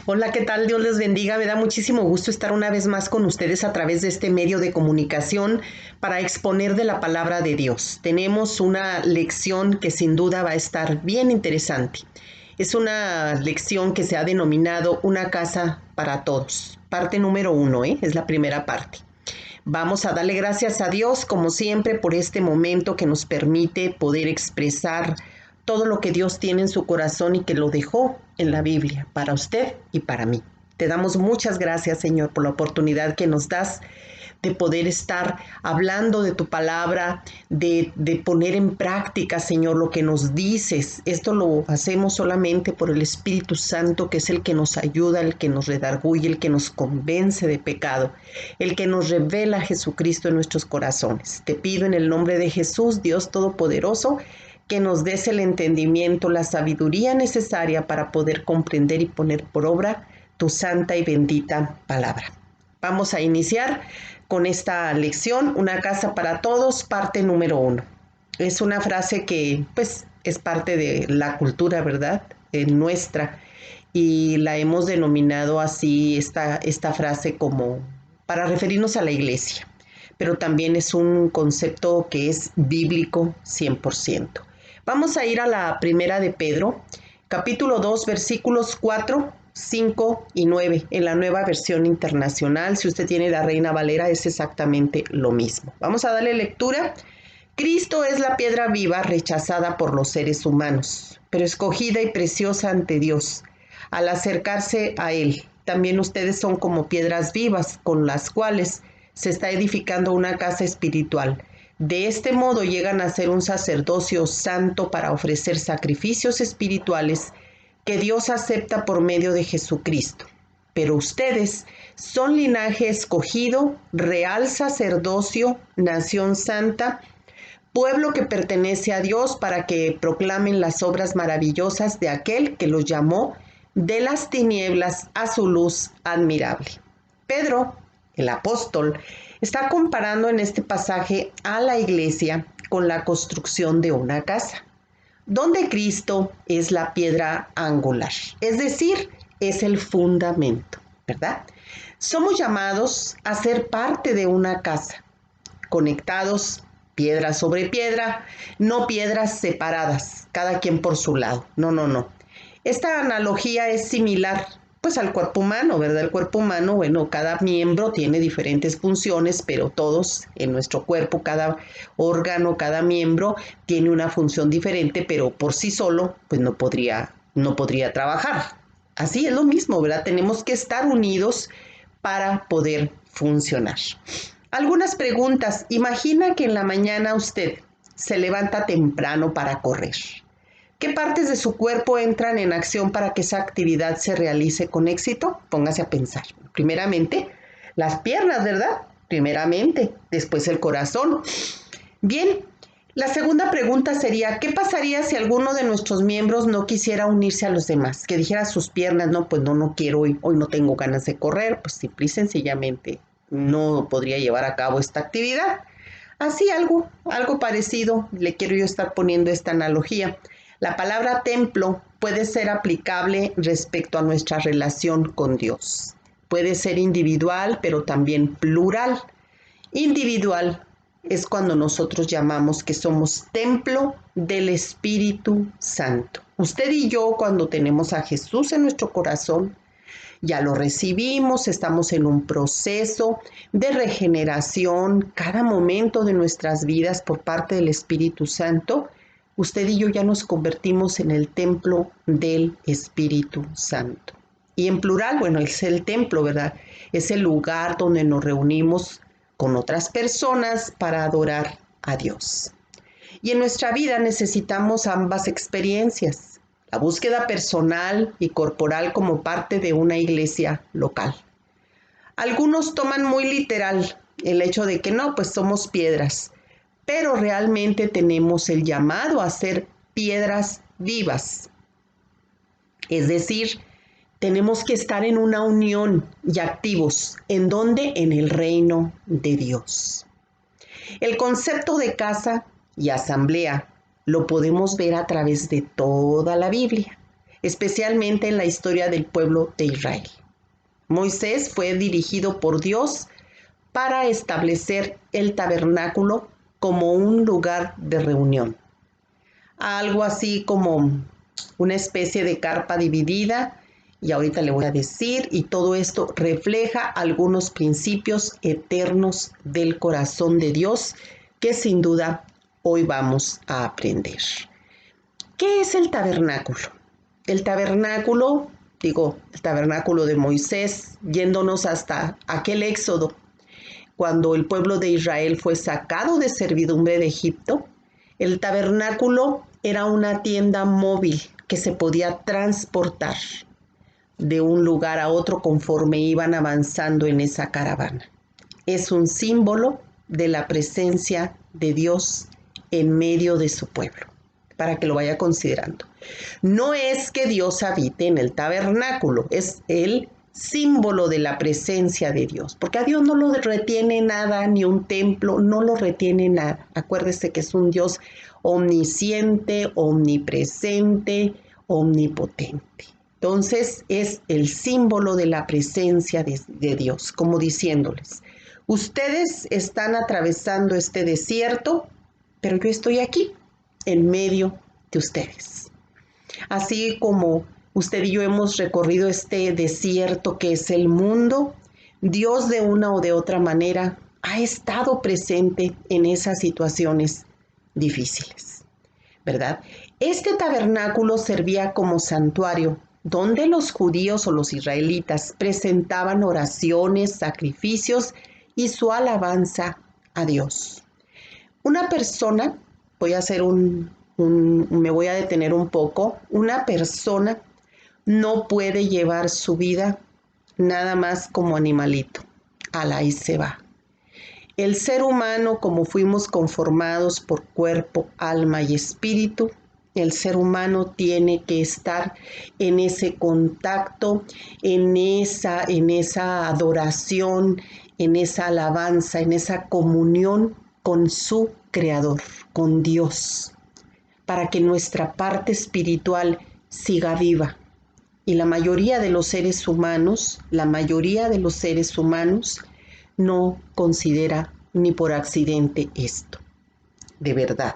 Hola, ¿qué tal? Dios les bendiga. Me da muchísimo gusto estar una vez más con ustedes a través de este medio de comunicación para exponer de la palabra de Dios. Tenemos una lección que sin duda va a estar bien interesante. Es una lección que se ha denominado Una casa para todos. Parte número 1, es la primera parte. Vamos a darle gracias a Dios, como siempre, por este momento que nos permite poder expresar todo lo que Dios tiene en su corazón y que lo dejó en la Biblia para usted y para mí. Te damos muchas gracias, Señor, por la oportunidad que nos das de poder estar hablando de tu palabra, de poner en práctica, Señor, lo que nos dices. Esto lo hacemos solamente por el Espíritu Santo, que es el que nos ayuda, el que nos redarguye, el que nos convence de pecado, el que nos revela a Jesucristo en nuestros corazones. Te pido en el nombre de Jesús, Dios Todopoderoso, que nos des el entendimiento, la sabiduría necesaria para poder comprender y poner por obra tu santa y bendita palabra. Vamos a iniciar con esta lección, Una casa para todos, parte número 1. Es una frase que pues es parte de la cultura, ¿verdad? Nuestra, y la hemos denominado así, esta frase, como para referirnos a la iglesia, pero también es un concepto que es bíblico 100%. Vamos a ir a la primera de Pedro, capítulo 2, versículos 4, 5 y 9, en la Nueva Versión Internacional. Si usted tiene la Reina Valera, es exactamente lo mismo. Vamos a darle lectura. Cristo es la piedra viva rechazada por los seres humanos, pero escogida y preciosa ante Dios. Al acercarse a Él, también ustedes son como piedras vivas con las cuales se está edificando una casa espiritual. De este modo llegan a ser un sacerdocio santo para ofrecer sacrificios espirituales que Dios acepta por medio de Jesucristo. Pero ustedes son linaje escogido, real sacerdocio, nación santa, pueblo que pertenece a Dios, para que proclamen las obras maravillosas de aquel que los llamó de las tinieblas a su luz admirable. Pedro, el apóstol, está comparando en este pasaje a la iglesia con la construcción de una casa, donde Cristo es la piedra angular, es decir, es el fundamento, ¿verdad? Somos llamados a ser parte de una casa, conectados piedra sobre piedra, no piedras separadas, cada quien por su lado. No, no, no. Esta analogía es similar pues al cuerpo humano, ¿verdad? El cuerpo humano, bueno, cada miembro tiene diferentes funciones, pero todos en nuestro cuerpo, cada órgano, cada miembro tiene una función diferente, pero por sí solo pues no podría trabajar. Así es lo mismo, ¿verdad? Tenemos que estar unidos para poder funcionar. Algunas preguntas. Imagina que en la mañana usted se levanta temprano para correr. ¿Qué partes de su cuerpo entran en acción para que esa actividad se realice con éxito? Póngase a pensar. Primeramente, las piernas, ¿verdad? Primeramente, después el corazón. Bien, la segunda pregunta sería, ¿qué pasaría si alguno de nuestros miembros no quisiera unirse a los demás? Que dijera a sus piernas, no, pues no quiero hoy no tengo ganas de correr, pues simple y sencillamente no podría llevar a cabo esta actividad. Así algo parecido, le quiero yo estar poniendo esta analogía. La palabra templo puede ser aplicable respecto a nuestra relación con Dios. Puede ser individual, pero también plural. Individual es cuando nosotros llamamos que somos templo del Espíritu Santo. Usted y yo, cuando tenemos a Jesús en nuestro corazón, ya lo recibimos, estamos en un proceso de regeneración cada momento de nuestras vidas por parte del Espíritu Santo. Usted y yo ya nos convertimos en el templo del Espíritu Santo. Y en plural, bueno, es el templo, ¿verdad? Es el lugar donde nos reunimos con otras personas para adorar a Dios. Y en nuestra vida necesitamos ambas experiencias, la búsqueda personal y corporal como parte de una iglesia local. Algunos toman muy literal el hecho de que no, pues somos piedras, pero realmente tenemos el llamado a ser piedras vivas. Es decir, tenemos que estar en una unión y activos. ¿En dónde? En el reino de Dios. El concepto de casa y asamblea lo podemos ver a través de toda la Biblia. especialmente en la historia del pueblo de Israel. Moisés fue dirigido por Dios para establecer el tabernáculo como un lugar de reunión. Algo así como una especie de carpa dividida, y ahorita le voy a decir, y todo esto refleja algunos principios eternos del corazón de Dios que sin duda hoy vamos a aprender. ¿Qué es el tabernáculo? El tabernáculo, el tabernáculo de Moisés, yéndonos hasta aquel éxodo, cuando el pueblo de Israel fue sacado de servidumbre de Egipto, el tabernáculo era una tienda móvil que se podía transportar de un lugar a otro conforme iban avanzando en esa caravana. Es un símbolo de la presencia de Dios en medio de su pueblo, para que lo vaya considerando. No es que Dios habite en el tabernáculo, es el símbolo de la presencia de Dios, porque a Dios no lo retiene nada, ni un templo, no lo retiene nada. Acuérdese que es un Dios omnisciente, omnipresente, omnipotente. Entonces es el símbolo de la presencia de Dios, como diciéndoles, ustedes están atravesando este desierto, pero yo estoy aquí, en medio de ustedes. Así como usted y yo hemos recorrido este desierto que es el mundo, Dios de una o de otra manera ha estado presente en esas situaciones difíciles, ¿verdad? Este tabernáculo servía como santuario donde los judíos o los israelitas presentaban oraciones, sacrificios y su alabanza a Dios. Una persona, me voy a detener un poco, una persona no puede llevar su vida nada más como animalito, ahí se va. El ser humano, como fuimos conformados por cuerpo, alma y espíritu, el ser humano tiene que estar en ese contacto, en esa adoración, en esa alabanza, en esa comunión con su Creador, con Dios, para que nuestra parte espiritual siga viva. Y la mayoría de los seres humanos no considera ni por accidente esto, de verdad.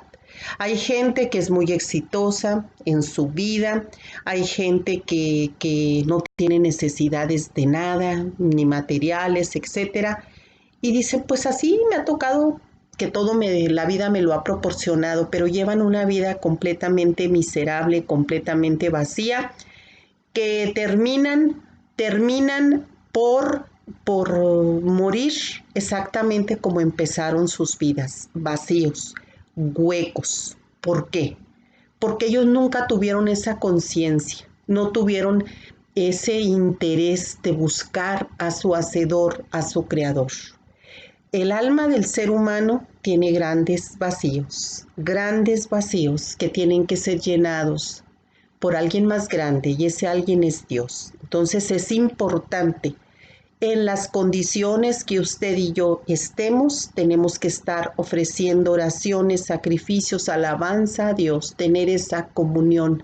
Hay gente que es muy exitosa en su vida, hay gente que no tiene necesidades de nada, ni materiales, etcétera, y dicen, pues así me ha tocado que la vida me lo ha proporcionado, pero llevan una vida completamente miserable, completamente vacía, que terminan por morir exactamente como empezaron sus vidas, vacíos, huecos. ¿Por qué? Porque ellos nunca tuvieron esa conciencia, no tuvieron ese interés de buscar a su hacedor, a su creador. El alma del ser humano tiene grandes vacíos que tienen que ser llenados por alguien más grande, y ese alguien es Dios. Entonces es importante, en las condiciones que usted y yo estemos, tenemos que estar ofreciendo oraciones, sacrificios, alabanza a Dios, tener esa comunión,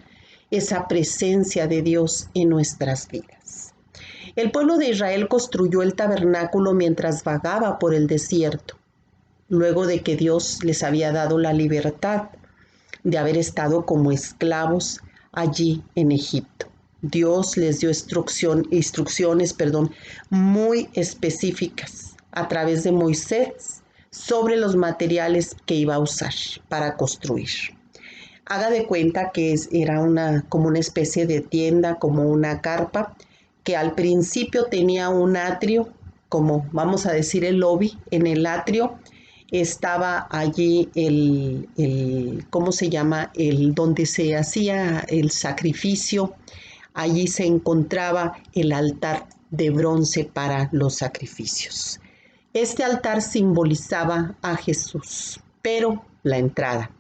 esa presencia de Dios en nuestras vidas. El pueblo de Israel construyó el tabernáculo mientras vagaba por el desierto, luego de que Dios les había dado la libertad de haber estado como esclavos allí en Egipto. Dios les dio instrucciones muy específicas a través de Moisés sobre los materiales que iba a usar para construir. Haga de cuenta que era como una especie de tienda, como una carpa, que al principio tenía un atrio, como vamos a decir el lobby. En el atrio estaba allí ¿cómo se llama? Donde se hacía el sacrificio. Allí se encontraba el altar de bronce para los sacrificios. Este altar simbolizaba a Jesús, pero la entrada.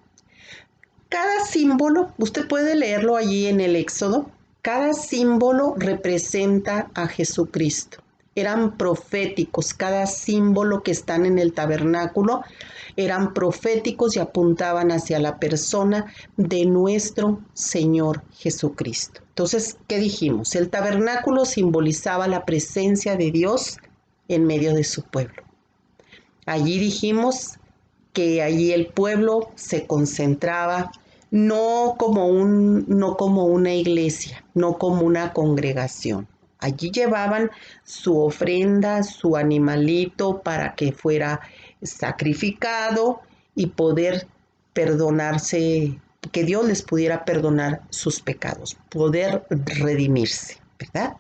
Cada símbolo, usted puede leerlo allí en el Éxodo, cada símbolo representa a Jesucristo. eran proféticos. Cada símbolo que están en el tabernáculo eran proféticos y apuntaban hacia la persona de nuestro Señor Jesucristo. Entonces, ¿qué dijimos? El tabernáculo simbolizaba la presencia de Dios en medio de su pueblo. Allí dijimos que allí el pueblo se concentraba no como una iglesia, no como una congregación. Allí llevaban su ofrenda, su animalito para que fuera sacrificado y poder perdonarse, que Dios les pudiera perdonar sus pecados, poder redimirse, ¿verdad?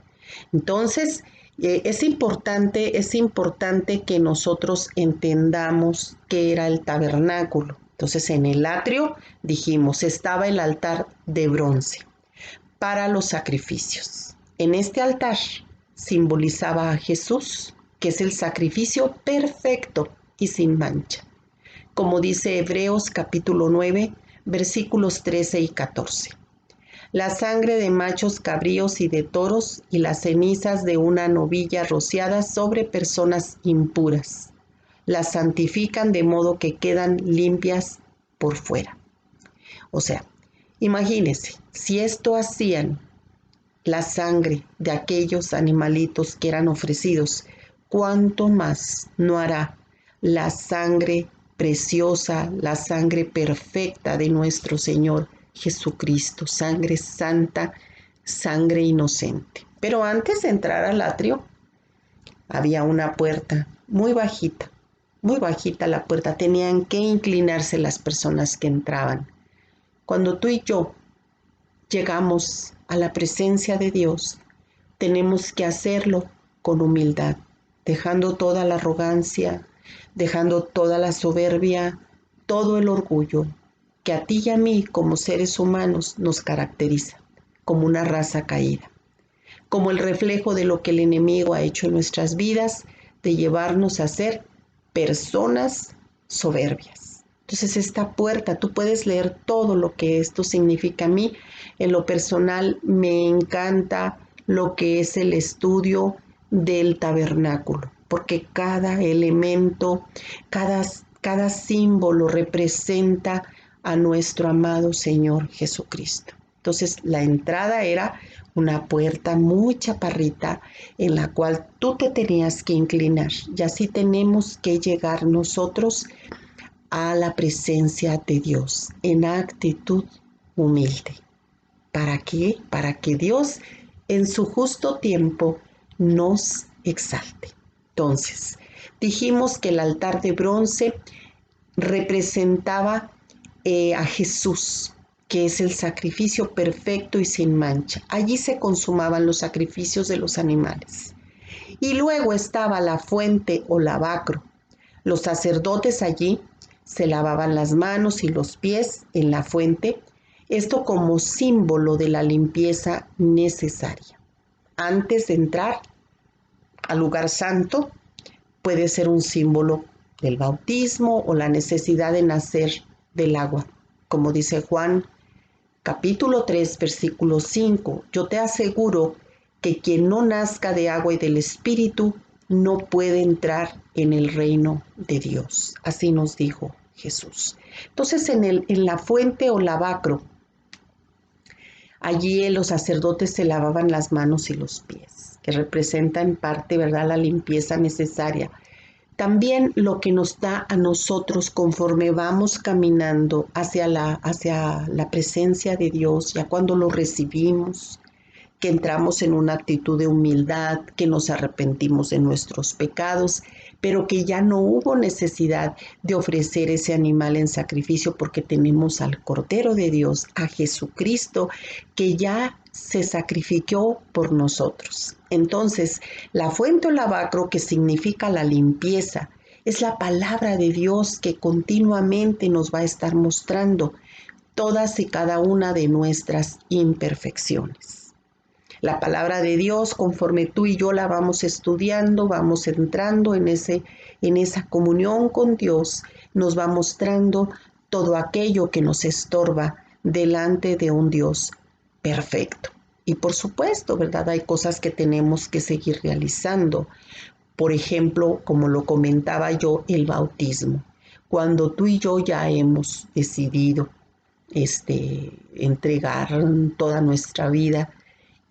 Entonces, es importante que nosotros entendamos qué era el tabernáculo. Entonces, en el atrio, dijimos, estaba el altar de bronce para los sacrificios. En este altar simbolizaba a Jesús, que es el sacrificio perfecto y sin mancha, como dice Hebreos capítulo 9, versículos 13 y 14. La sangre de machos cabríos y de toros y las cenizas de una novilla rociadas sobre personas impuras. Las santifican de modo que quedan limpias por fuera. O sea, imagínense, si esto hacían la sangre de aquellos animalitos que eran ofrecidos, ¿cuánto más no hará la sangre preciosa, la sangre perfecta de nuestro Señor Jesucristo, sangre santa, sangre inocente? Pero antes de entrar al atrio, había una puerta muy bajita la puerta, tenían que inclinarse las personas que entraban. Cuando tú y yo llegamos a la presencia de Dios, tenemos que hacerlo con humildad, dejando toda la arrogancia, dejando toda la soberbia, todo el orgullo que a ti y a mí como seres humanos nos caracteriza, como una raza caída, como el reflejo de lo que el enemigo ha hecho en nuestras vidas, de llevarnos a ser personas soberbias. Entonces esta puerta, tú puedes leer todo lo que esto significa a mí. En lo personal me encanta lo que es el estudio del tabernáculo, porque cada elemento, cada símbolo representa a nuestro amado Señor Jesucristo. Entonces la entrada era una puerta muy chaparrita en la cual tú te tenías que inclinar, y así tenemos que llegar nosotros a la presencia de Dios en actitud humilde. ¿Para qué? Para que Dios en su justo tiempo nos exalte. Entonces, dijimos que el altar de bronce representaba a Jesús, que es el sacrificio perfecto y sin mancha. Allí se consumaban los sacrificios de los animales. Y luego estaba la fuente o lavacro. Los sacerdotes allí se lavaban las manos y los pies en la fuente, esto como símbolo de la limpieza necesaria. Antes de entrar al lugar santo, puede ser un símbolo del bautismo o la necesidad de nacer del agua. Como dice Juan capítulo 3, versículo 5, yo te aseguro que quien no nazca de agua y del Espíritu no puede entrar en el reino de Dios. Así nos dijo Jesús. Entonces en la fuente o lavacro, allí los sacerdotes se lavaban las manos y los pies, que representa en parte, ¿verdad?, la limpieza necesaria. También lo que nos da a nosotros conforme vamos caminando hacia la presencia de Dios, ya cuando lo recibimos, que entramos en una actitud de humildad, que nos arrepentimos de nuestros pecados, pero que ya no hubo necesidad de ofrecer ese animal en sacrificio porque tenemos al Cordero de Dios, a Jesucristo, que ya se sacrificó por nosotros. Entonces, la fuente o lavacro, que significa la limpieza, es la palabra de Dios que continuamente nos va a estar mostrando todas y cada una de nuestras imperfecciones. La palabra de Dios, conforme tú y yo la vamos estudiando, vamos entrando en esa comunión con Dios, nos va mostrando todo aquello que nos estorba delante de un Dios perfecto. Y por supuesto, ¿verdad? Hay cosas que tenemos que seguir realizando. Por ejemplo, como lo comentaba yo, el bautismo. Cuando tú y yo ya hemos decidido entregar toda nuestra vida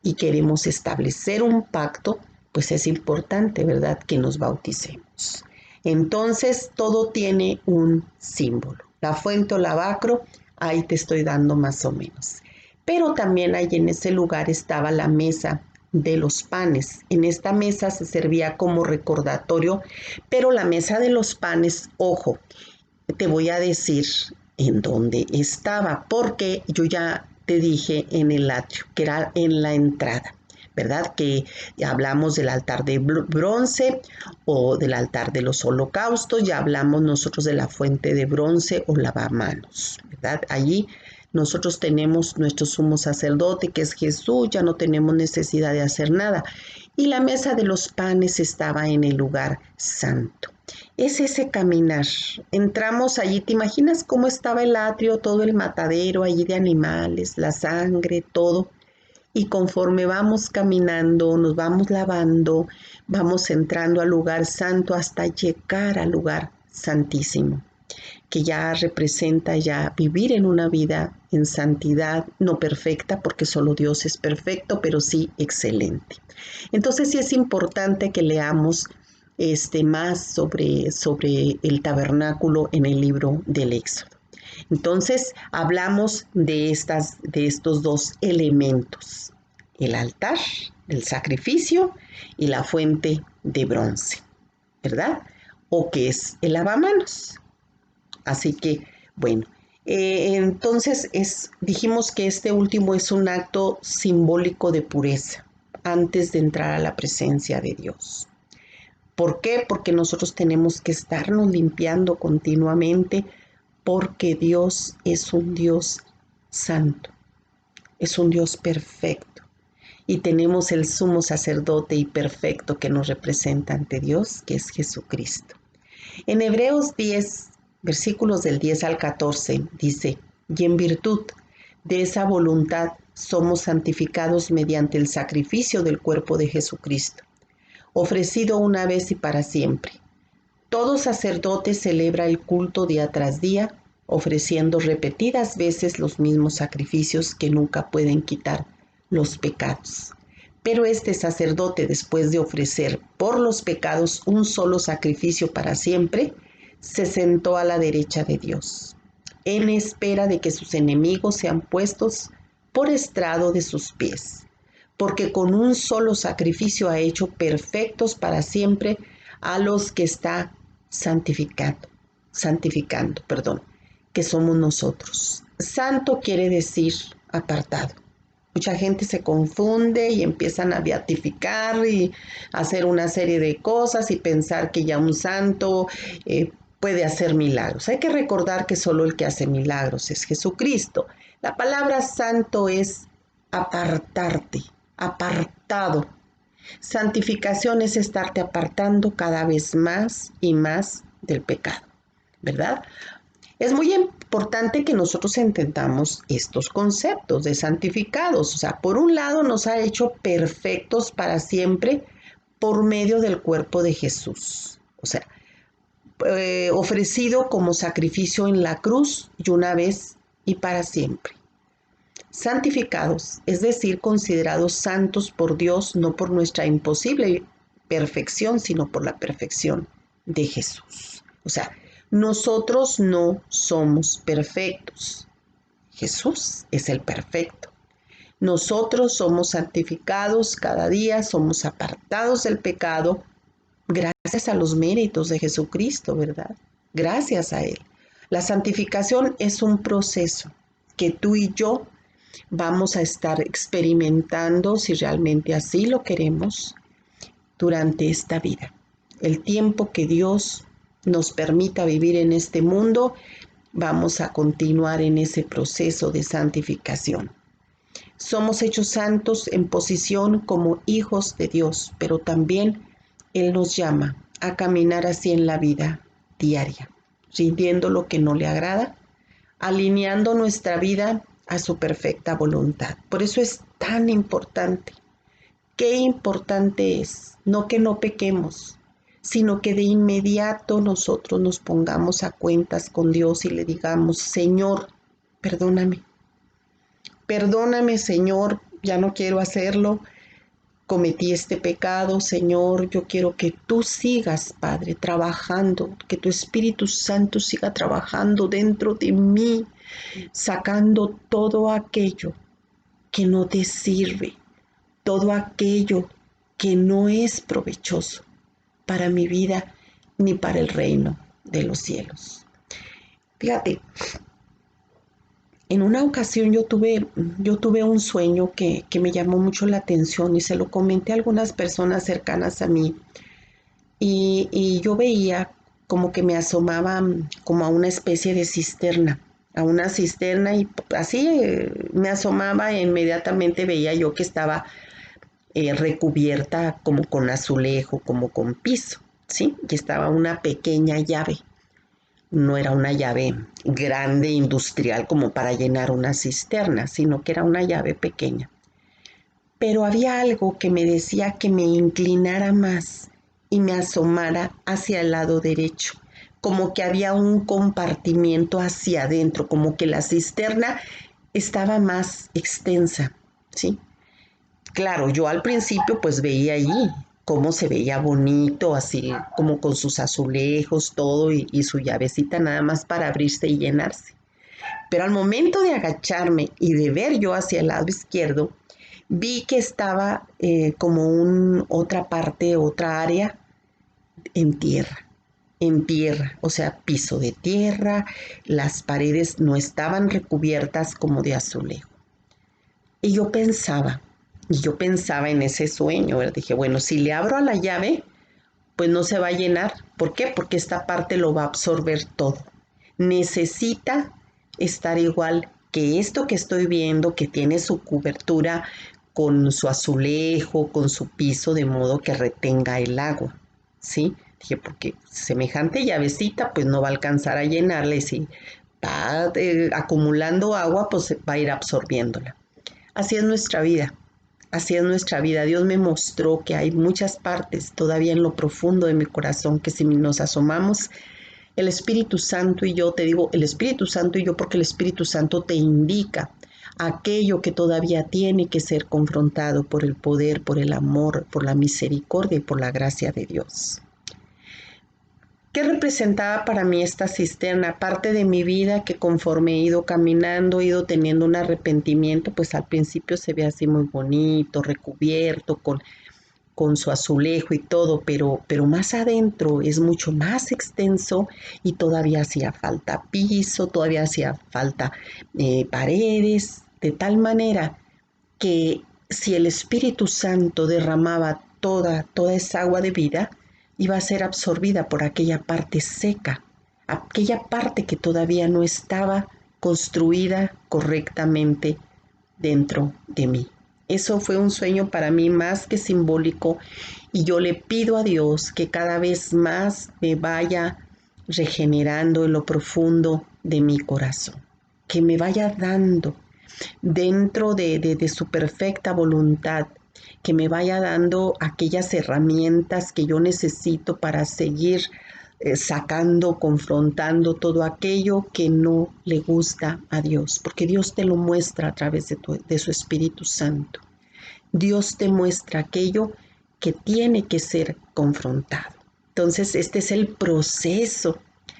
y queremos establecer un pacto, pues es importante, ¿verdad?, que nos bauticemos. Entonces, todo tiene un símbolo. La fuente o lavacro, ahí te estoy dando más o menos. Pero también ahí en ese lugar estaba la mesa de los panes. En esta mesa se servía como recordatorio, pero la mesa de los panes, ojo, te voy a decir en dónde estaba, porque yo ya te dije en el atrio, que era en la entrada, ¿verdad? Que ya hablamos del altar de bronce o del altar de los holocaustos, ya hablamos nosotros de la fuente de bronce o lavamanos, ¿verdad? Allí nosotros tenemos nuestro sumo sacerdote, que es Jesús, ya no tenemos necesidad de hacer nada. Y la mesa de los panes estaba en el lugar santo. Es ese caminar. Entramos allí, ¿te imaginas cómo estaba el atrio, todo el matadero allí de animales, la sangre, todo? Y conforme vamos caminando, nos vamos lavando, vamos entrando al lugar santo hasta llegar al lugar santísimo, que ya representa ya vivir en una vida en santidad, no perfecta, porque solo Dios es perfecto, pero sí excelente. Entonces sí es importante que leamos más sobre el tabernáculo en el libro del Éxodo. Entonces hablamos de estos dos elementos, el altar del sacrificio y la fuente de bronce, ¿verdad? O que es el lavamanos. Así que, bueno, entonces dijimos que este último es un acto simbólico de pureza antes de entrar a la presencia de Dios. ¿Por qué? Porque nosotros tenemos que estarnos limpiando continuamente, porque Dios es un Dios santo, es un Dios perfecto. Y tenemos el sumo sacerdote y perfecto que nos representa ante Dios, que es Jesucristo. En Hebreos 10, versículos del 10 al 14, dice: y en virtud de esa voluntad somos santificados mediante el sacrificio del cuerpo de Jesucristo, ofrecido una vez y para siempre. Todo sacerdote celebra el culto día tras día, ofreciendo repetidas veces los mismos sacrificios que nunca pueden quitar los pecados. Pero este sacerdote, después de ofrecer por los pecados un solo sacrificio para siempre, se sentó a la derecha de Dios, en espera de que sus enemigos sean puestos por estrado de sus pies, porque con un solo sacrificio ha hecho perfectos para siempre a los que está santificando, que somos nosotros. Santo quiere decir apartado. Mucha gente se confunde y empiezan a beatificar y hacer una serie de cosas y pensar que ya un santo puede hacer milagros. Hay que recordar que solo el que hace milagros es Jesucristo. La palabra santo es apartarte, apartado. Santificación es estarte apartando cada vez más y más del pecado, ¿verdad? Es muy importante que nosotros entendamos estos conceptos de santificados. O sea, por un lado nos ha hecho perfectos para siempre por medio del cuerpo de Jesús. O sea, ofrecido como sacrificio en la cruz y una vez y para siempre. Santificados, es decir, considerados santos por Dios, no por nuestra imposible perfección, sino por la perfección de Jesús. O sea, nosotros no somos perfectos. Jesús es el perfecto. Nosotros somos santificados cada día, somos apartados del pecado gracias a los méritos de Jesucristo, ¿verdad? Gracias a Él. La santificación es un proceso que tú y yo vamos a estar experimentando, si realmente así lo queremos, durante esta vida. El tiempo que Dios nos permita vivir en este mundo, vamos a continuar en ese proceso de santificación. Somos hechos santos en posición como hijos de Dios, pero también Él nos llama a caminar así en la vida diaria, rindiendo lo que no le agrada, alineando nuestra vida a su perfecta voluntad. Por eso es tan importante. Qué importante es, no que no pequemos, sino que de inmediato nosotros nos pongamos a cuentas con Dios y le digamos, Señor, perdóname. Perdóname, Señor, ya no quiero hacerlo. Cometí este pecado, Señor. Yo quiero que tú sigas, Padre, trabajando, que tu Espíritu Santo siga trabajando dentro de mí, sacando todo aquello que no te sirve, todo aquello que no es provechoso para mi vida ni para el reino de los cielos. Fíjate, en una ocasión yo tuve un sueño que me llamó mucho la atención y se lo comenté a algunas personas cercanas a mí y yo veía como que me asomaba como a una especie de cisterna, a una cisterna y así me asomaba e inmediatamente veía yo que estaba recubierta como con azulejo, como con piso, ¿sí? Y estaba una pequeña llave. No era una llave grande industrial como para llenar una cisterna, sino que era una llave pequeña. Pero había algo que me decía que me inclinara más y me asomara hacia el lado derecho, como que había un compartimiento hacia adentro, como que la cisterna estaba más extensa, ¿sí? Claro, yo al principio pues veía allí cómo se veía bonito, así como con sus azulejos, todo y su llavecita nada más para abrirse y llenarse. Pero al momento de agacharme y de ver yo hacia el lado izquierdo, vi que estaba como otra parte, otra área en tierra, o sea, piso de tierra, las paredes no estaban recubiertas como de azulejo. Y yo pensaba en ese sueño, ¿verdad? Dije, bueno, si le abro a la llave, pues no se va a llenar. ¿Por qué? Porque esta parte lo va a absorber todo. Necesita estar igual que esto que estoy viendo, que tiene su cobertura con su azulejo, con su piso, de modo que retenga el agua, ¿sí? Dije, porque semejante llavecita, pues no va a alcanzar a llenarla y si está acumulando agua, pues va a ir absorbiéndola. Así es nuestra vida, así es nuestra vida. Dios me mostró que hay muchas partes todavía en lo profundo de mi corazón que si nos asomamos, el Espíritu Santo y yo, te digo, el Espíritu Santo y yo porque el Espíritu Santo te indica aquello que todavía tiene que ser confrontado por el poder, por el amor, por la misericordia y por la gracia de Dios. ¿Qué representaba para mí esta cisterna? Parte de mi vida que conforme he ido caminando, he ido teniendo un arrepentimiento, pues al principio se ve así muy bonito, recubierto, con su azulejo y todo, pero más adentro es mucho más extenso y todavía hacía falta piso, todavía hacía falta paredes, de tal manera que si el Espíritu Santo derramaba toda esa agua de vida, iba a ser absorbida por aquella parte seca, aquella parte que todavía no estaba construida correctamente dentro de mí. Eso fue un sueño para mí más que simbólico y yo le pido a Dios que cada vez más me vaya regenerando en lo profundo de mi corazón, que me vaya dando dentro de su perfecta voluntad, que me vaya dando aquellas herramientas que yo necesito para seguir sacando, confrontando todo aquello que no le gusta a Dios, porque Dios te lo muestra a través de su Espíritu Santo. Dios te muestra aquello que tiene que ser confrontado. Entonces, este es el proceso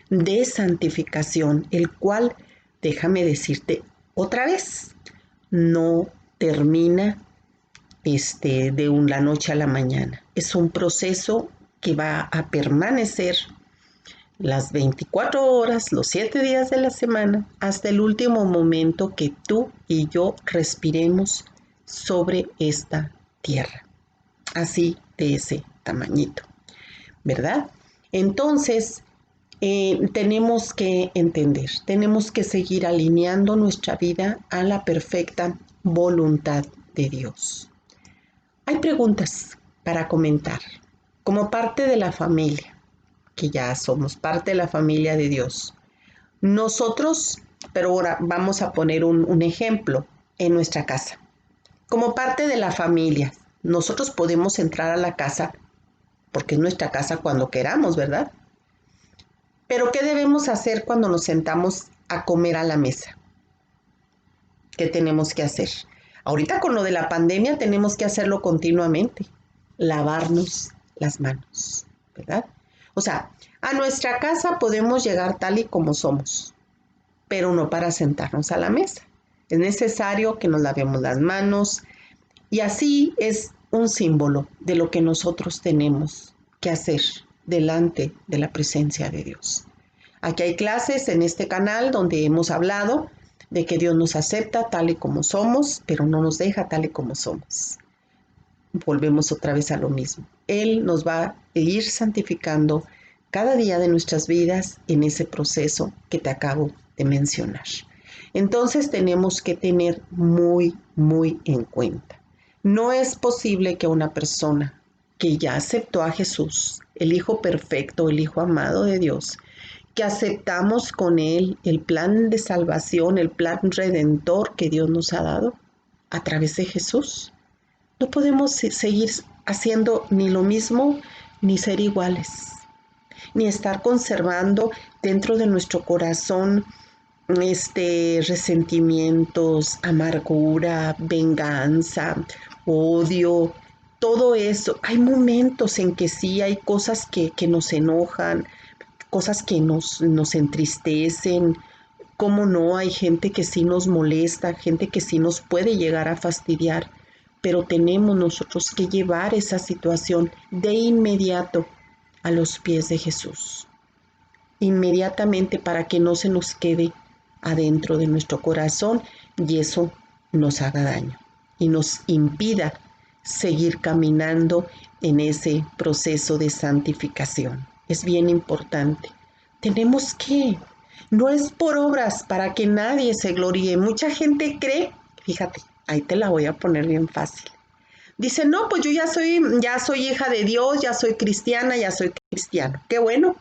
de santificación, el cual, déjame decirte otra vez, no termina la noche a la mañana. Es un proceso que va a permanecer las 24 horas, los 7 días de la semana, hasta el último momento que tú y yo respiremos sobre esta tierra. Así de ese tamañito, ¿verdad? Entonces, tenemos que entender, tenemos que seguir alineando nuestra vida a la perfecta voluntad de Dios. Hay preguntas para comentar, como parte de la familia, que ya somos parte de la familia de Dios. Nosotros Pero ahora vamos a poner un ejemplo en nuestra casa. Como parte de la familia, nosotros podemos entrar a la casa, porque es nuestra casa cuando queramos, ¿verdad? Pero ¿qué debemos hacer cuando nos sentamos a comer a la mesa? ¿Qué tenemos que hacer? Ahorita con lo de la pandemia tenemos que hacerlo continuamente, lavarnos las manos, ¿verdad? O sea, a nuestra casa podemos llegar tal y como somos, pero no para sentarnos a la mesa. Es necesario que nos lavemos las manos y así es un símbolo de lo que nosotros tenemos que hacer delante de la presencia de Dios. Aquí hay clases en este canal donde hemos hablado de que Dios nos acepta tal y como somos, pero no nos deja tal y como somos. Volvemos otra vez a lo mismo. Él nos va a ir santificando cada día de nuestras vidas en ese proceso que te acabo de mencionar. Entonces tenemos que tener muy, muy en cuenta. No es posible que una persona que ya aceptó a Jesús, el Hijo perfecto, el Hijo amado de Dios, que aceptamos con Él el plan de salvación, el plan redentor que Dios nos ha dado a través de Jesús, no podemos seguir haciendo ni lo mismo ni ser iguales, ni estar conservando dentro de nuestro corazón resentimientos, amargura, venganza, odio, todo eso. Hay momentos en que sí, hay cosas que nos enojan, cosas que nos entristecen. Cómo no, hay gente que sí nos molesta, gente que sí nos puede llegar a fastidiar, pero tenemos nosotros que llevar esa situación de inmediato a los pies de Jesús, inmediatamente para que no se nos quede adentro de nuestro corazón y eso nos haga daño y nos impida seguir caminando en ese proceso de santificación. Es bien importante. Tenemos que, no es por obras para que nadie se gloríe. Mucha gente cree, fíjate, ahí te la voy a poner bien fácil. Dice, no, pues yo ya soy hija de Dios, ya soy cristiana, ya soy cristiano. Qué bueno,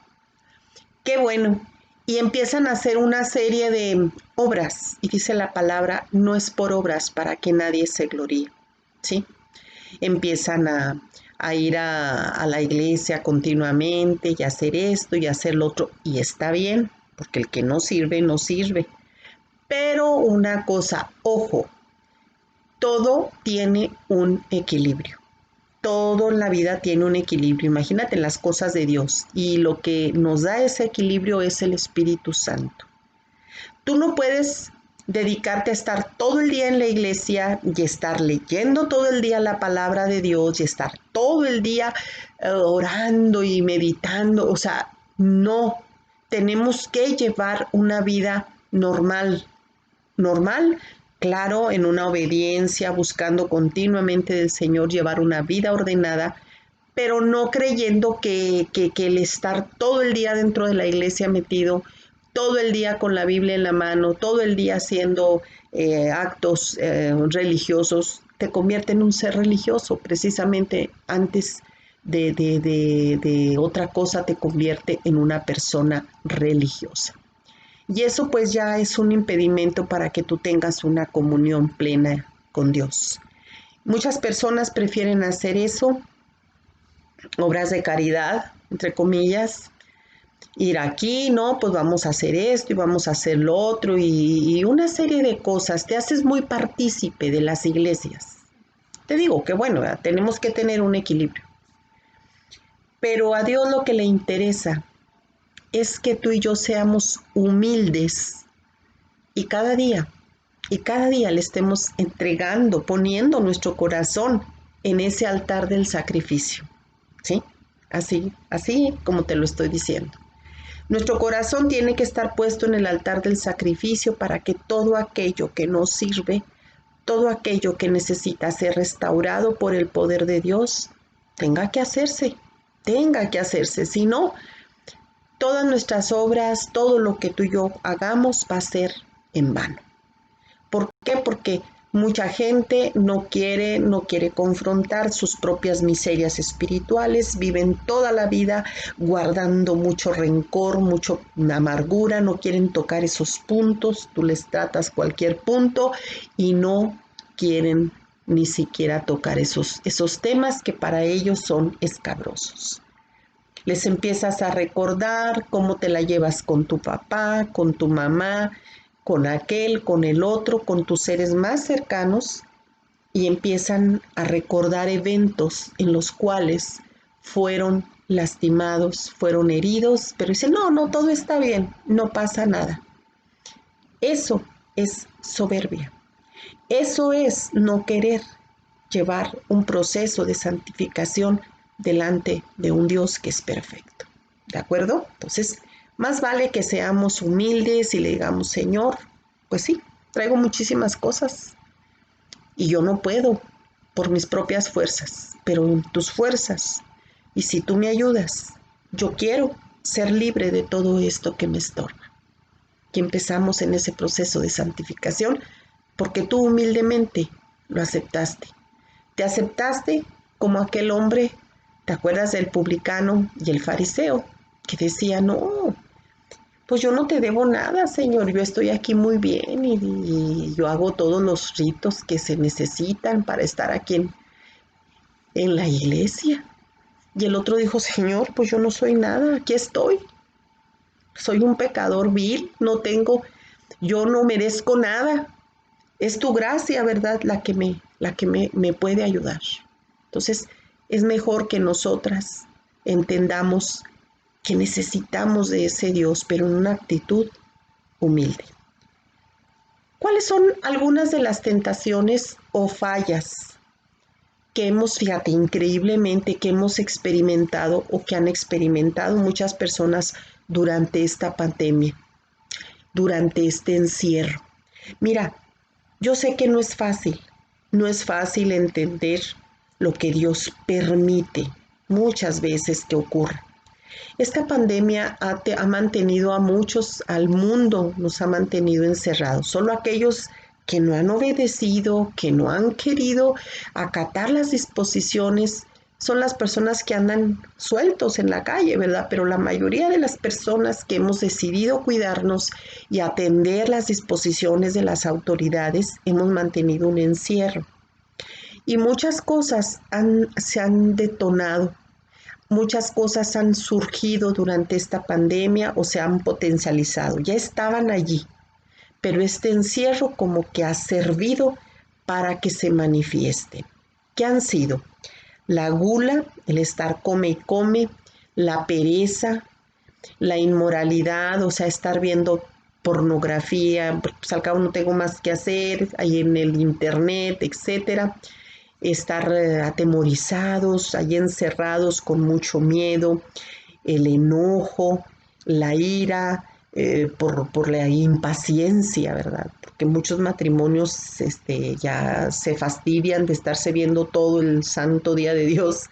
qué bueno. Y empiezan a hacer una serie de obras. Y dice la palabra, no es por obras para que nadie se gloríe. ¿Sí? Empiezan a ir a la iglesia continuamente y hacer esto y hacer lo otro. Y está bien, porque el que no sirve, no sirve. Pero una cosa, ojo, todo tiene un equilibrio. Todo en la vida tiene un equilibrio. Imagínate las cosas de Dios. Y lo que nos da ese equilibrio es el Espíritu Santo. Tú no puedes dedicarte a estar todo el día en la iglesia y estar leyendo todo el día la palabra de Dios y estar todo el día orando y meditando. O sea, no. Tenemos que llevar una vida normal. Normal, claro, en una obediencia, buscando continuamente del Señor llevar una vida ordenada, pero no creyendo que el estar todo el día dentro de la iglesia metido, todo el día con la Biblia en la mano, todo el día haciendo actos religiosos, te convierte en un ser religioso. Precisamente antes de otra cosa te convierte en una persona religiosa. Y eso pues ya es un impedimento para que tú tengas una comunión plena con Dios. Muchas personas prefieren hacer eso, obras de caridad, entre comillas, ir aquí, no, pues vamos a hacer esto y vamos a hacer lo otro y una serie de cosas. Te haces muy partícipe de las iglesias. Te digo que bueno, ¿verdad? Tenemos que tener un equilibrio. Pero a Dios lo que le interesa es que tú y yo seamos humildes y cada día le estemos entregando, poniendo nuestro corazón en ese altar del sacrificio. ¿Sí? Así como te lo estoy diciendo. Nuestro corazón tiene que estar puesto en el altar del sacrificio para que todo aquello que nos sirve, todo aquello que necesita ser restaurado por el poder de Dios, tenga que hacerse. Si no, todas nuestras obras, todo lo que tú y yo hagamos va a ser en vano. ¿Por qué? Porque Mucha gente no quiere confrontar sus propias miserias espirituales, viven toda la vida guardando mucho rencor, mucha amargura, no quieren tocar esos puntos, tú les tratas cualquier punto y no quieren ni siquiera tocar esos temas que para ellos son escabrosos. Les empiezas a recordar cómo te la llevas con tu papá, con tu mamá, con aquel, con el otro, con tus seres más cercanos, y empiezan a recordar eventos en los cuales fueron lastimados, fueron heridos, pero dicen, no, todo está bien, no pasa nada. Eso es soberbia. Eso es no querer llevar un proceso de santificación delante de un Dios que es perfecto. ¿De acuerdo? Entonces, más vale que seamos humildes y le digamos, Señor, pues sí, traigo muchísimas cosas y yo no puedo por mis propias fuerzas, pero en tus fuerzas, y si tú me ayudas, yo quiero ser libre de todo esto que me estorba. Que empezamos en ese proceso de santificación porque tú humildemente lo aceptaste. Te aceptaste como aquel hombre, ¿te acuerdas del publicano y el fariseo? Que decía, no, pues yo no te debo nada, Señor, yo estoy aquí muy bien y yo hago todos los ritos que se necesitan para estar aquí en la iglesia. Y el otro dijo, Señor, pues yo no soy nada, aquí estoy. Soy un pecador vil, yo no merezco nada. Es tu gracia, ¿verdad? La que me puede ayudar. Entonces, es mejor que nosotras entendamos que necesitamos de ese Dios, pero en una actitud humilde. ¿Cuáles son algunas de las tentaciones o fallas fíjate, increíblemente, que hemos experimentado o que han experimentado muchas personas durante esta pandemia, durante este encierro? Mira, yo sé que no es fácil entender lo que Dios permite muchas veces que ocurra. Esta pandemia ha mantenido a muchos, al mundo nos ha mantenido encerrados. Solo aquellos que no han obedecido, que no han querido acatar las disposiciones, son las personas que andan sueltos en la calle, ¿verdad? Pero la mayoría de las personas que hemos decidido cuidarnos y atender las disposiciones de las autoridades, hemos mantenido un encierro. Y muchas cosas se han detonado. Muchas cosas han surgido durante esta pandemia o se han potencializado. Ya estaban allí, pero este encierro como que ha servido para que se manifiesten. ¿Qué han sido? La gula, el estar come y come, la pereza, la inmoralidad, o sea, estar viendo pornografía, pues al cabo no tengo más que hacer, ahí en el internet, etcétera. Estar atemorizados, ahí encerrados con mucho miedo, el enojo, la ira, por la impaciencia, ¿verdad? Porque muchos matrimonios ya se fastidian de estarse viendo todo el santo día de Dios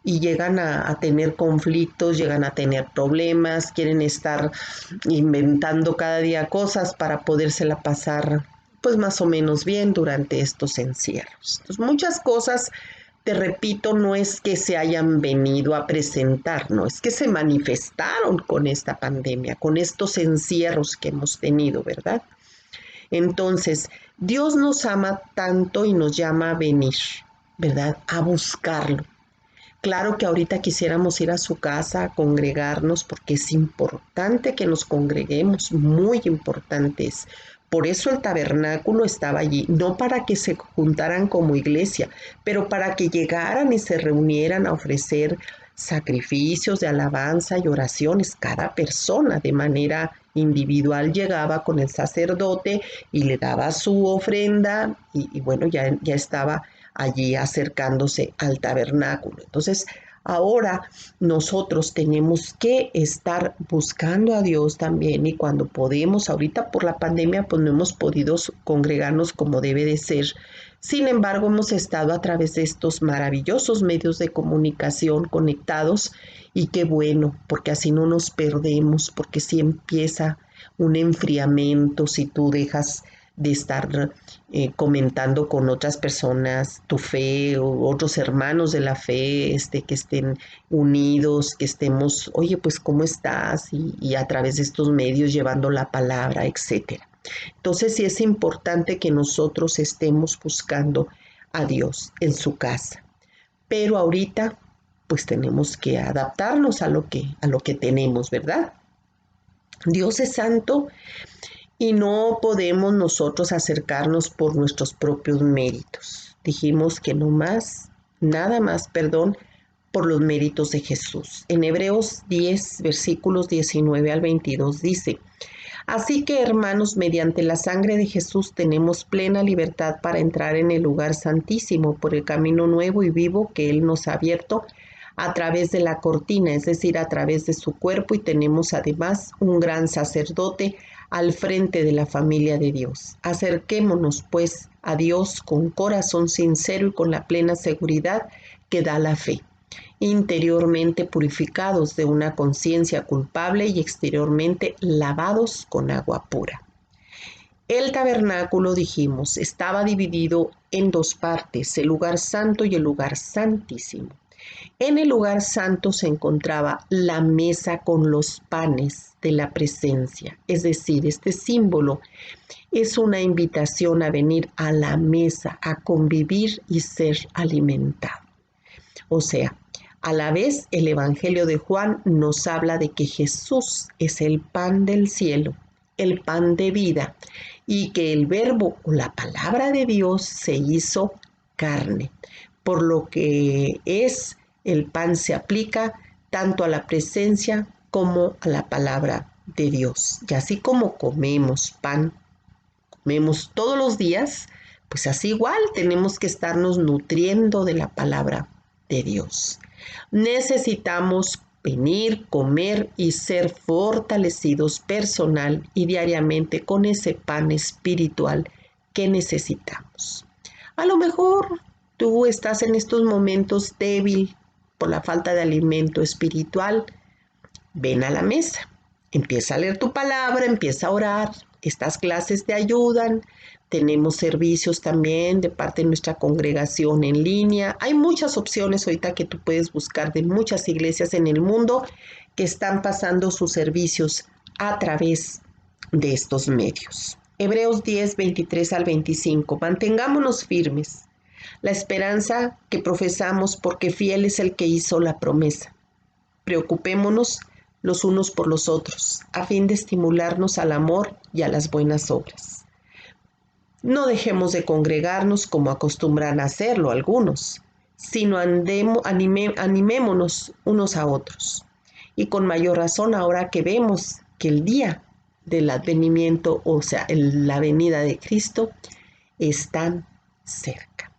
y llegan a tener conflictos, llegan a tener problemas, quieren estar inventando cada día cosas para podérsela pasar pues más o menos bien durante estos encierros. Entonces, muchas cosas, te repito, no es que se hayan venido a presentar, no, es que se manifestaron con esta pandemia, con estos encierros que hemos tenido, ¿verdad? Entonces, Dios nos ama tanto y nos llama a venir, ¿verdad? A buscarlo. Claro que ahorita quisiéramos ir a su casa a congregarnos porque es importante que nos congreguemos, muy importante es. Por eso el tabernáculo estaba allí, no para que se juntaran como iglesia, pero para que llegaran y se reunieran a ofrecer sacrificios de alabanza y oraciones. Cada persona de manera individual llegaba con el sacerdote y le daba su ofrenda y bueno, ya estaba allí acercándose al tabernáculo. Entonces, ahora nosotros tenemos que estar buscando a Dios también y cuando podemos, ahorita por la pandemia, pues no hemos podido congregarnos como debe de ser. Sin embargo, hemos estado a través de estos maravillosos medios de comunicación conectados y qué bueno, porque así no nos perdemos, porque si empieza un enfriamiento, si tú dejas de estar comentando con otras personas tu fe o otros hermanos de la fe, que estén unidos, que estemos, oye, pues ¿cómo estás? Y a través de estos medios llevando la palabra, etcétera. Entonces sí es importante que nosotros estemos buscando a Dios en su casa. Pero ahorita pues tenemos que adaptarnos a lo que tenemos, ¿verdad? Dios es santo y no podemos nosotros acercarnos por nuestros propios méritos. Dijimos que no más, nada más, perdón, por los méritos de Jesús. En Hebreos 10, versículos 19 al 22 dice: así que, hermanos, mediante la sangre de Jesús tenemos plena libertad para entrar en el lugar santísimo por el camino nuevo y vivo que Él nos ha abierto a través de la cortina, es decir, a través de su cuerpo, y tenemos además un gran sacerdote al frente de la familia de Dios. Acerquémonos, pues, a Dios con corazón sincero y con la plena seguridad que da la fe, interiormente purificados de una conciencia culpable y exteriormente lavados con agua pura. El tabernáculo, dijimos, estaba dividido en dos partes, el lugar santo y el lugar santísimo. En el lugar santo se encontraba la mesa con los panes de la presencia, es decir, este símbolo es una invitación a venir a la mesa, a convivir y ser alimentado. O sea, a la vez el Evangelio de Juan nos habla de que Jesús es el pan del cielo, el pan de vida, y que el verbo o la palabra de Dios se hizo carne, por lo que el pan se aplica tanto a la presencia como a la palabra de Dios. Y así como comemos pan, comemos todos los días, pues así igual tenemos que estarnos nutriendo de la palabra de Dios. Necesitamos venir, comer y ser fortalecidos personal y diariamente con ese pan espiritual que necesitamos. A lo mejor tú estás en estos momentos débil por la falta de alimento espiritual. Ven a la mesa, empieza a leer tu palabra, empieza a orar. Estas clases te ayudan. Tenemos servicios también de parte de nuestra congregación en línea. Hay muchas opciones ahorita que tú puedes buscar de muchas iglesias en el mundo que están pasando sus servicios a través de estos medios. Hebreos 10, 23 al 25. Mantengámonos firmes la esperanza que profesamos, porque fiel es el que hizo la promesa. Preocupémonos los unos por los otros, a fin de estimularnos al amor y a las buenas obras. No dejemos de congregarnos como acostumbran a hacerlo algunos, sino animémonos unos a otros. Y con mayor razón ahora que vemos que el día del advenimiento, o sea, la venida de Cristo, está cerca.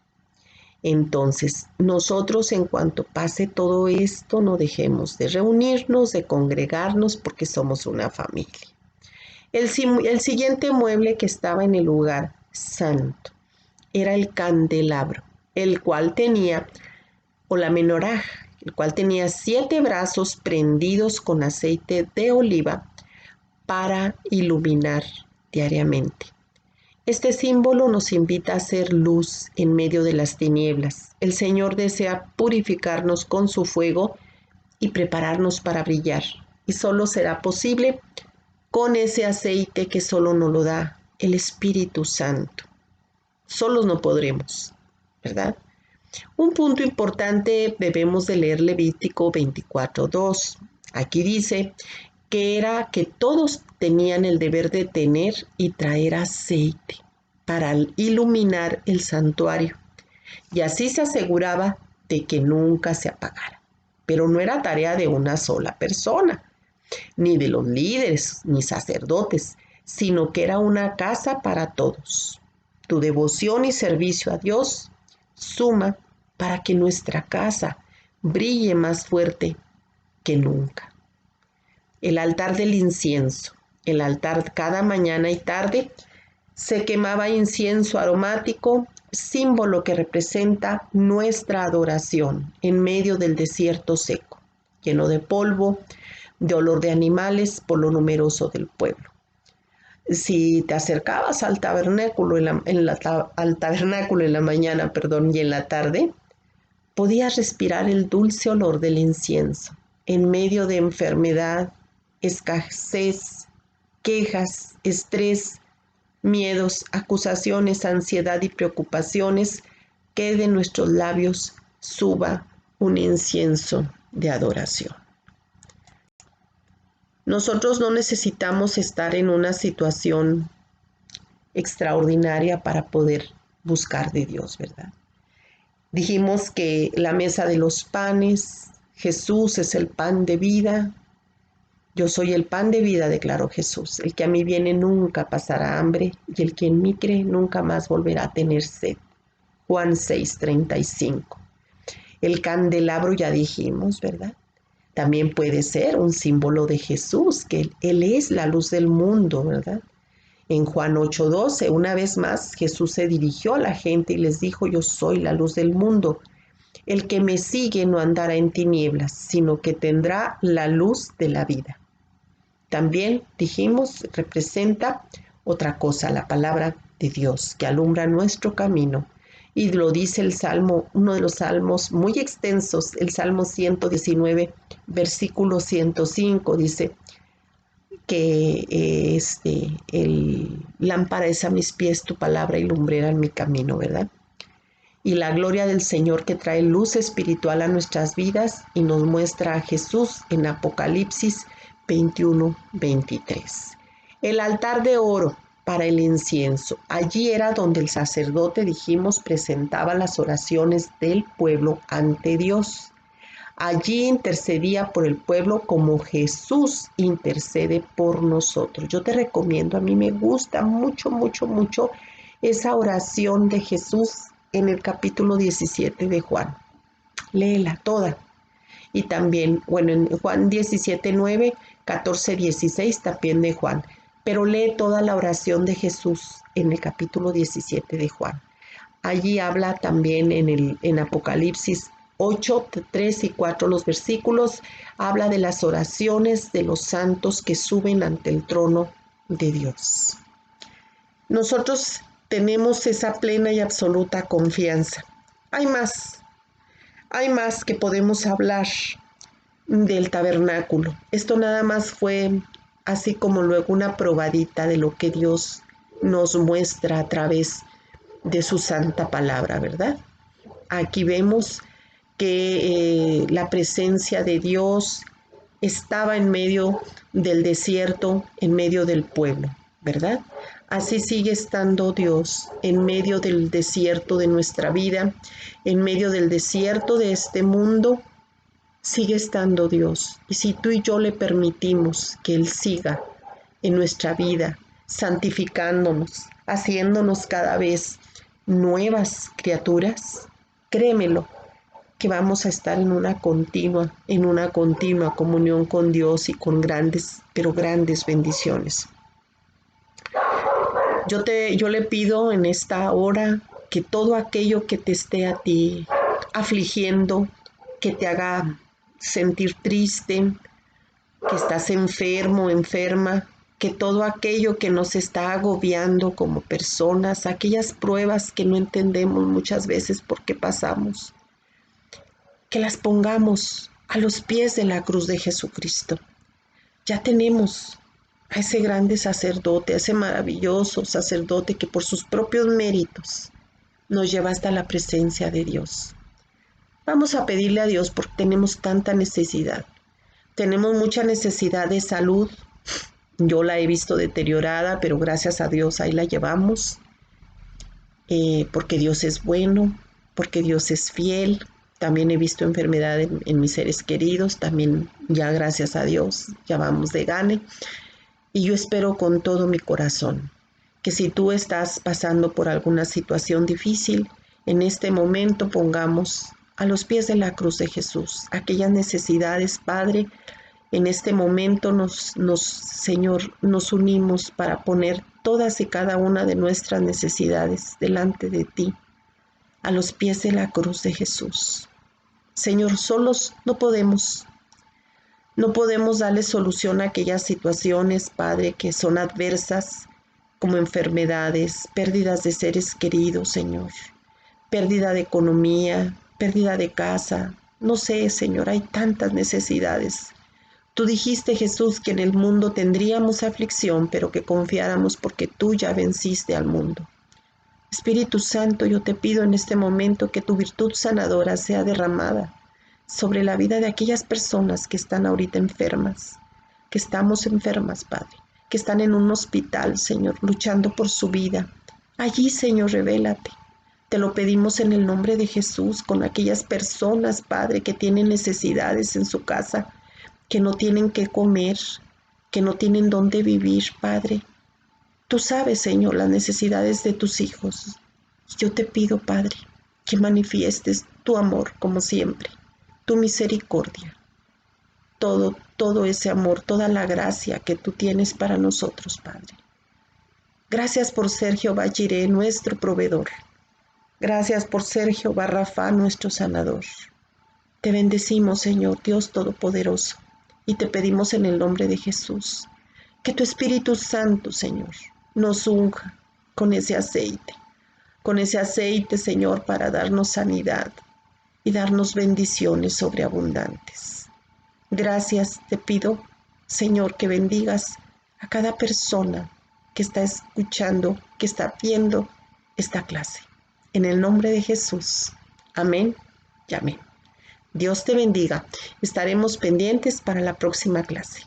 Entonces, nosotros en cuanto pase todo esto, no dejemos de reunirnos, de congregarnos, porque somos una familia. El siguiente mueble que estaba en el lugar santo era el candelabro, el cual tenía, o la menorá, el cual tenía 7 brazos prendidos con aceite de oliva para iluminar diariamente. Este símbolo nos invita a hacer luz en medio de las tinieblas. El Señor desea purificarnos con su fuego y prepararnos para brillar. Y solo será posible con ese aceite que solo nos lo da el Espíritu Santo. Solos no podremos, ¿verdad? Un punto importante, debemos de leer Levítico 24:2. Aquí dice que era que todos tenían el deber de tener y traer aceite para iluminar el santuario, y así se aseguraba de que nunca se apagara. Pero no era tarea de una sola persona, ni de los líderes, ni sacerdotes, sino que era una casa para todos. Tu devoción y servicio a Dios suma para que nuestra casa brille más fuerte que nunca. El altar del incienso. El altar cada mañana y tarde se quemaba incienso aromático, símbolo que representa nuestra adoración en medio del desierto seco, lleno de polvo, de olor de animales por lo numeroso del pueblo. Si te acercabas al tabernáculo al tabernáculo en la mañana, perdón, y en la tarde, podías respirar el dulce olor del incienso en medio de enfermedad, escasez, quejas, estrés, miedos, acusaciones, ansiedad y preocupaciones, que de nuestros labios suba un incienso de adoración. Nosotros no necesitamos estar en una situación extraordinaria para poder buscar de Dios, ¿verdad? Dijimos que la mesa de los panes, Jesús es el pan de vida. Yo soy el pan de vida, declaró Jesús. El que a mí viene nunca pasará hambre y el que en mí cree nunca más volverá a tener sed. Juan 6:35. El candelabro ya dijimos, ¿verdad? También puede ser un símbolo de Jesús, que Él es la luz del mundo, ¿verdad? En Juan 8:12, una vez más, Jesús se dirigió a la gente y les dijo, yo soy la luz del mundo. El que me sigue no andará en tinieblas, sino que tendrá la luz de la vida. También dijimos, representa otra cosa, la palabra de Dios, que alumbra nuestro camino. Y lo dice el Salmo, uno de los salmos muy extensos, el Salmo 119, versículo 105, dice que el lámpara es a mis pies tu palabra y lumbrera en mi camino, ¿verdad? Y la gloria del Señor que trae luz espiritual a nuestras vidas y nos muestra a Jesús en Apocalipsis 21:23. El altar de oro para el incienso. Allí era donde el sacerdote, dijimos, presentaba las oraciones del pueblo ante Dios. Allí intercedía por el pueblo como Jesús intercede por nosotros. Yo te recomiendo, a mí me gusta mucho, mucho, mucho esa oración de Jesús en el capítulo 17 de Juan. Léela toda. Y también, bueno, en Juan 17:9, 14:16 también de Juan. Pero lee toda la oración de Jesús en el capítulo 17 de Juan. Allí habla también en Apocalipsis 8, 3 y 4 los versículos, habla de las oraciones de los santos que suben ante el trono de Dios. Nosotros tenemos esa plena y absoluta confianza. Hay más que podemos hablar del tabernáculo. Esto nada más fue así como luego una probadita de lo que Dios nos muestra a través de su santa palabra, ¿verdad? Aquí vemos que la presencia de Dios estaba en medio del desierto, en medio del pueblo, ¿verdad? Así sigue estando Dios en medio del desierto de nuestra vida, en medio del desierto de este mundo, sigue estando Dios. Y si tú y yo le permitimos que Él siga en nuestra vida, santificándonos, haciéndonos cada vez nuevas criaturas, créemelo, que vamos a estar en una continua comunión con Dios y con grandes, pero grandes bendiciones. Yo le pido en esta hora que todo aquello que te esté a ti afligiendo, que te haga sentir triste, que estás enfermo, enferma, que todo aquello que nos está agobiando como personas, aquellas pruebas que no entendemos muchas veces por qué pasamos, que las pongamos a los pies de la cruz de Jesucristo. Ya tenemos a ese grande sacerdote, a ese maravilloso sacerdote que por sus propios méritos nos lleva hasta la presencia de Dios. Vamos a pedirle a Dios porque tenemos tanta necesidad. Tenemos mucha necesidad de salud. Yo la he visto deteriorada, pero gracias a Dios ahí la llevamos. Porque Dios es bueno, porque Dios es fiel. También he visto enfermedad en mis seres queridos, también ya gracias a Dios, ya vamos de gane. Y yo espero con todo mi corazón que si tú estás pasando por alguna situación difícil, en este momento pongamos a los pies de la cruz de Jesús aquellas necesidades, Padre. En este momento Señor, nos unimos para poner todas y cada una de nuestras necesidades delante de ti, a los pies de la cruz de Jesús. Señor, solos no podemos darle solución a aquellas situaciones, Padre, que son adversas, como enfermedades, pérdidas de seres queridos, Señor, pérdida de economía, pérdida de casa. No sé, Señor, hay tantas necesidades. Tú dijiste, Jesús, que en el mundo tendríamos aflicción, pero que confiáramos porque tú ya venciste al mundo. Espíritu Santo, yo te pido en este momento que tu virtud sanadora sea derramada sobre la vida de aquellas personas que están ahorita enfermas, que estamos enfermas, Padre, que están en un hospital, Señor, luchando por su vida. Allí, Señor, revélate. Te lo pedimos en el nombre de Jesús, con aquellas personas, Padre, que tienen necesidades en su casa, que no tienen qué comer, que no tienen dónde vivir, Padre. Tú sabes, Señor, las necesidades de tus hijos. Yo te pido, Padre, que manifiestes tu amor como siempre, tu misericordia, todo ese amor, toda la gracia que tú tienes para nosotros, Padre. Gracias por ser Jehová Jireh, nuestro proveedor. Gracias por ser Jehová Rafa, nuestro sanador. Te bendecimos, Señor Dios Todopoderoso, y te pedimos en el nombre de Jesús, que tu Espíritu Santo, Señor, nos unja con ese aceite, Señor, para darnos sanidad y darnos bendiciones sobreabundantes. Gracias te pido, Señor, que bendigas a cada persona que está escuchando, que está viendo esta clase. En el nombre de Jesús. Amén y amén. Dios te bendiga. Estaremos pendientes para la próxima clase.